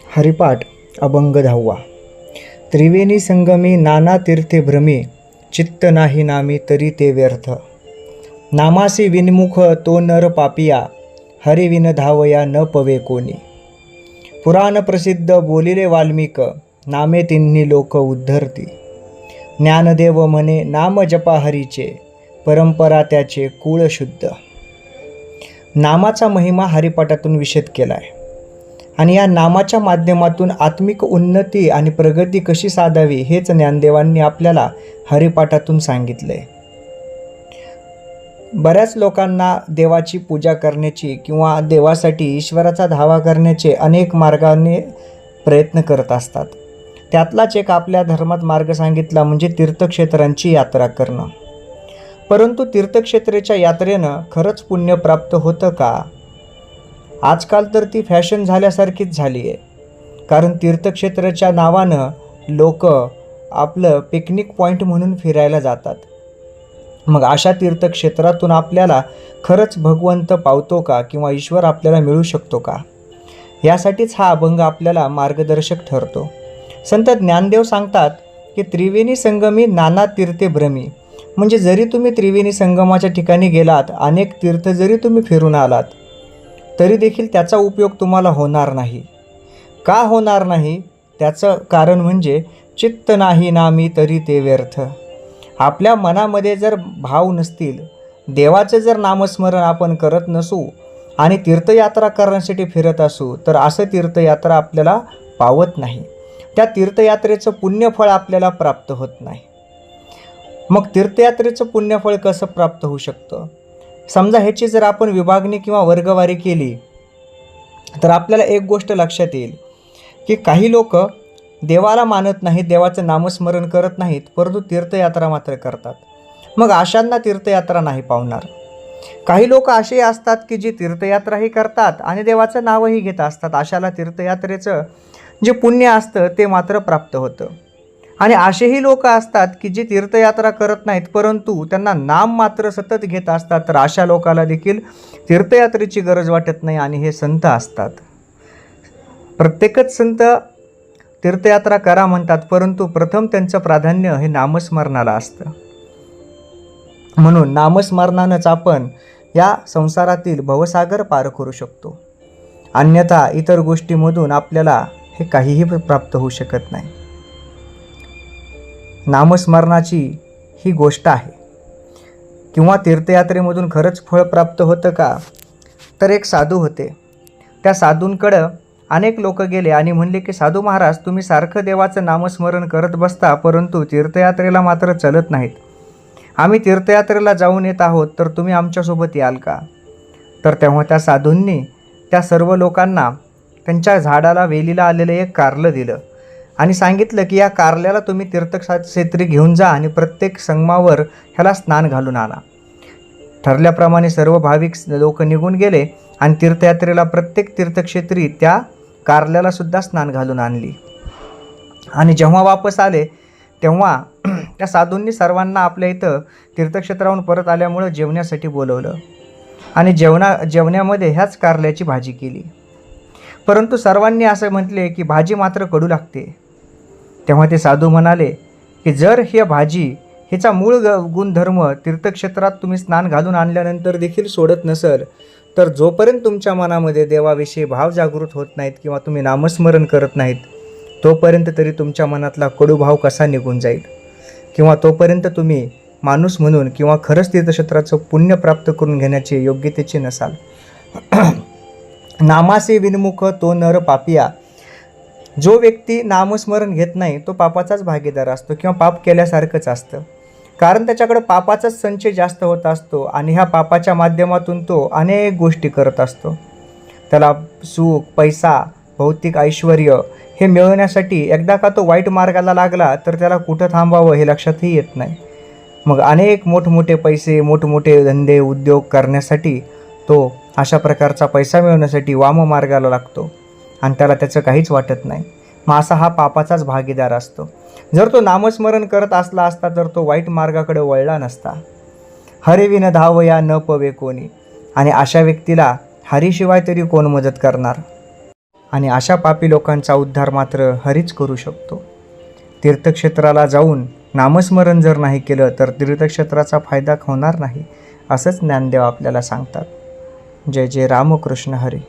हरिपाठ अभंग 10वा. त्रिवेणी संगमी नाना तीर्थे भ्रमी, चित्त नाही नामी तरी ते व्यर्थ. नामासी विनमुख तो नर पापिया, हरिविन धावया न पवे कोणी. पुराण प्रसिद्ध बोलिले वाल्मिक, नामे तिन्ही लोक उद्धरती. ज्ञानदेव म्हणे नाम जपा हरीचे, परंपरा त्याचे कुळ शुद्ध. नामाचा महिमा हरिपाठातून विशद केला आहे आणि या नामाच्या माध्यमातून आत्मिक उन्नती आणि प्रगती कशी साधावी हेच ज्ञानदेवांनी आपल्याला हरिपाठातून सांगितले. बऱ्याच लोकांना देवाची पूजा करण्याची किंवा देवासाठी ईश्वराचा धावा करण्याचे अनेक मार्गाने प्रयत्न करत असतात. त्यातलाच एक आपल्या धर्मात मार्ग सांगितला म्हणजे तीर्थक्षेत्रांची यात्रा करणं. परंतु तीर्थक्षेत्राच्या यात्रेनं खरंच पुण्य प्राप्त होतं का? आजकाल तर ती फॅशन झाल्यासारखीच झाली आहे. कारण तीर्थक्षेत्राच्या नावानं लोक आपलं पिकनिक पॉईंट म्हणून फिरायला जातात. मग अशा तीर्थक्षेत्रातून आपल्याला खरंच भगवंत पावतो का किंवा ईश्वर आपल्याला मिळू शकतो का? यासाठीच हा अभंग आपल्याला मार्गदर्शक ठरतो. संत ज्ञानदेव सांगतात की त्रिवेणी संगमी नाना तीर्थे भ्रमी, म्हणजे जरी तुम्ही त्रिवेणी संगमाच्या ठिकाणी गेलात, अनेक तीर्थ जरी तुम्ही फिरून आलात, तरी देखील त्याचा उपयोग तुम्हाला होणार नाही. का होणार नाही? त्याचं कारण म्हणजे चित्त नाही नामी तरी ते व्यर्थ. आपल्या मनामध्ये जर भाव नसतील, देवाचं जर नामस्मरण आपण करत नसू आणि तीर्थयात्रा करण्यासाठी फिरत असू, तर असं तीर्थयात्रा आपल्याला पावत नाही. त्या तीर्थयात्रेचं पुण्यफळ आपल्याला प्राप्त होत नाही. मग तीर्थयात्रेचं पुण्यफळ कसं प्राप्त होऊ शकतं? समजा ह्याची जर आपण विभागणी किंवा वर्गवारी केली तर आपल्याला एक गोष्ट लक्षात येईल की काही लोक देवाला मानत नाहीत, देवाचं नामस्मरण करत नाहीत, परंतु तीर्थयात्रा मात्र करतात. मग अशांना तीर्थयात्रा नाही पावणार. काही लोक असे असतात की जी तीर्थयात्राही करतात आणि देवाचं नावही घेत असतात. अशाला तीर्थयात्रेचं जे पुण्य असतं ते मात्र प्राप्त होतं. आणि असेही लोक असतात की जे तीर्थयात्रा करत नाहीत, परंतु त्यांना नाम मात्र सतत घेत असतात. तर अशा लोकाला देखील तीर्थयात्रेची गरज वाटत नाही आणि हे संत असतात. प्रत्येकच संत तीर्थयात्रा करा म्हणतात, परंतु प्रथम त्यांचं प्राधान्य हे नामस्मरणाला असतं. म्हणून नामस्मरणानंच आपण या संसारातील भवसागर पार करू शकतो. अन्यथा इतर गोष्टीमधून आपल्याला हे काहीही प्राप्त होऊ शकत नाही. नामस्मरणाची ही गोष्ट आहे. किंवा तीर्थयात्रेमधून खरंच फळ प्राप्त होतं का? तर एक साधू होते. त्या साधूंकडं अनेक लोक गेले आणि म्हणले की साधू महाराज, तुम्ही सारखं देवाचं नामस्मरण करत बसता, परंतु तीर्थयात्रेला मात्र चलत नाहीत. आम्ही तीर्थयात्रेला जाऊन येत आहोत, तर तुम्ही आमच्यासोबत याल का? तर तेव्हा त्या साधूंनी त्या सर्व लोकांना त्यांच्या झाडाला वेलीला आलेलं एक कारलं दिलं आणि सांगितलं की या कारल्याला तुम्ही तीर्थक्षेत्री घेऊन जा आणि प्रत्येक संगमावर ह्याला स्नान घालून आणा. ठरल्याप्रमाणे सर्व भाविक लोक निघून गेले आणि तीर्थयात्रेला प्रत्येक तीर्थक्षेत्री त्या कारल्याला सुद्धा स्नान घालून आणली. आणि जेव्हा वापस आले तेव्हा त्या साधूंनी सर्वांना आपल्या इथं तीर्थक्षेत्रावरून परत आल्यामुळं जेवण्यासाठी बोलवलं आणि जेवण्यामध्ये ह्याच कारल्याची भाजी केली. परंतु सर्वांनी असं म्हटले की भाजी मात्र कडू लागते. तेव्हा ते साधू म्हणाले की जर ही भाजी हिचा मूळ गुणधर्म तीर्थक्षेत्रात तुम्ही स्नान घालून आणल्यानंतर देखील सोडत नसेल, तर जोपर्यंत तुमच्या मनामध्ये देवाविषयी भाव जागृत होत नाहीत किंवा तुम्ही नामस्मरण करत नाहीत, तोपर्यंत तरी तुमच्या मनातला कडू भाव कसा निघून जाईल किंवा तोपर्यंत तुम्ही माणूस म्हणून किंवा खरंच तीर्थक्षेत्राचं पुण्य प्राप्त करून घेण्याचे योग्यतेचे नसाल. नामासे विनमुख तो नर पापिया. जो व्यक्ती नामस्मरण घेत नाही तो पापाचाच भागीदार असतो किंवा पाप केल्यासारखंच असतं. कारण त्याच्याकडे पापाचाच संचय जास्त होत असतो आणि ह्या पापाच्या माध्यमातून तो अनेक गोष्टी करत असतो. त्याला सुख, पैसा, भौतिक ऐश्वर हे मिळवण्यासाठी एकदा का तो वाईट मार्गाला लागला तर त्याला कुठं थांबावं हे लक्षातही येत नाही. मग अनेक मोठमोठे पैसे, मोठमोठे धंदे, उद्योग करण्यासाठी तो अशा प्रकारचा पैसा मिळवण्यासाठी वाम मार्गाला लागतो आणि त्याला त्याचं काहीच वाटत नाही. मग असा हा पापाचाच भागीदार असतो. जर तो नामस्मरण करत असता तर तो वाईट मार्गाकडे वळला नसता. हरिविन धावया न पवे कोणी. आणि अशा व्यक्तीला हरीशिवाय तरी कोण मदत करणार? आणि अशा पापी लोकांचा उद्धार मात्र हरीच करू शकतो. तीर्थक्षेत्राला जाऊन नामस्मरण जर नाही केलं तर तीर्थक्षेत्राचा फायदा होणार नाही, असंच ज्ञानदेव आपल्याला सांगतात. जय जय रामकृष्ण हरी.